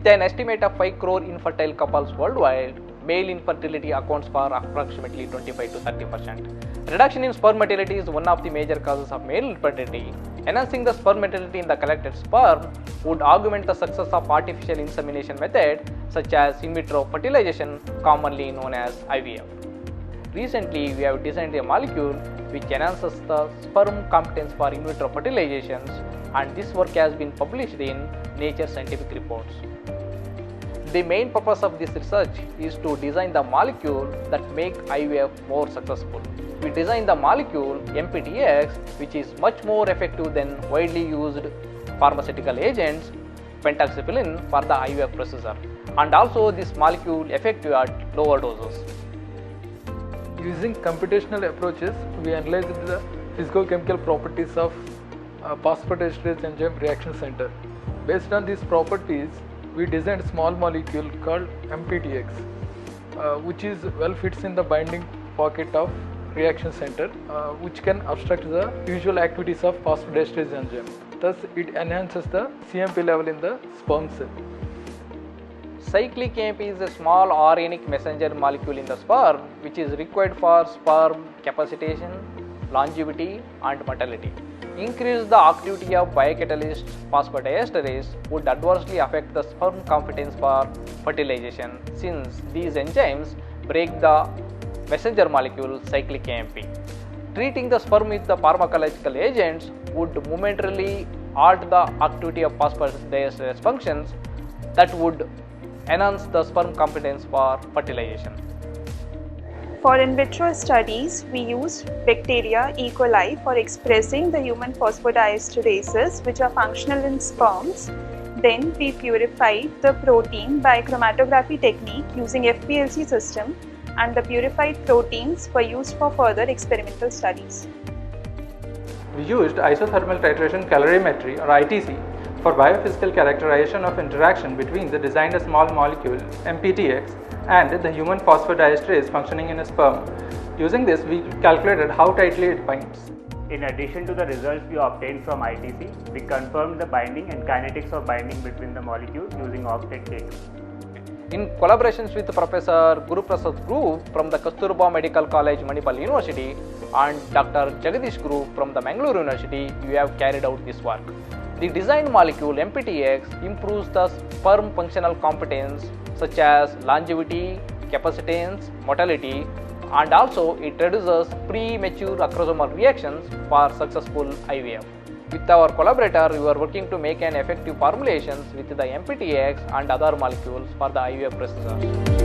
With an estimate of 5 crore infertile couples worldwide, male infertility accounts for approximately 25 to 30%. Reduction in sperm motility is one of the major causes of male infertility. Enhancing the sperm motility in the collected sperm would augment the success of artificial insemination method such as in vitro fertilization, commonly known as IVF. Recently, we have designed a molecule which enhances the sperm competence for in vitro fertilizations, and this work has been published in Nature Scientific Reports. The main purpose of this research is to design the molecule that make IVF more successful. We designed the molecule MPTX, which is much more effective than widely used pharmaceutical agents, pentoxifylline, for the IVF procedure, and also this molecule effective at lower doses. Using computational approaches, we analyzed the physicochemical properties of phosphodiesterase enzyme reaction center. Based on these properties, we designed a small molecule called MPTX, which is well fits in the binding pocket of reaction center, which can obstruct the usual activities of phosphodiesterase enzyme. Thus, it enhances the CMP level in the sperm cell. Cyclic AMP is a small organic messenger molecule in the sperm which is required for sperm capacitation, longevity and motility. Increase the activity of biocatalyst phosphodiesterase would adversely affect the sperm competence for fertilization, since these enzymes break the messenger molecule cyclic AMP. Treating the sperm with the pharmacological agents would momentarily halt the activity of phosphodiesterase functions that would enhance the sperm competence for fertilization. For in vitro studies, we used bacteria E. coli for expressing the human phosphodiesterases which are functional in sperms. Then we purified the protein by chromatography technique using FPLC system, and the purified proteins were used for further experimental studies. We used isothermal titration calorimetry or ITC for biophysical characterization of interaction between the designed small molecule MPTX and the human phosphodiesterase functioning in a sperm. Using this, we calculated how tightly it binds. In addition to the results we obtained from ITC, we confirmed the binding and kinetics of binding between the molecules using Oxted K2. In collaborations with Professor Guru Prasad Group from the Kasturba Medical College, Manipal University, and Dr. Jagadish Group from the Mangalore University, we have carried out this work. The designed molecule MPTX improves the sperm functional competence such as longevity, capacitance, motility, and also it reduces premature acrosomal reactions for successful IVF. With our collaborator, we are working to make an effective formulations with the MPTX and other molecules for the IVF procedure.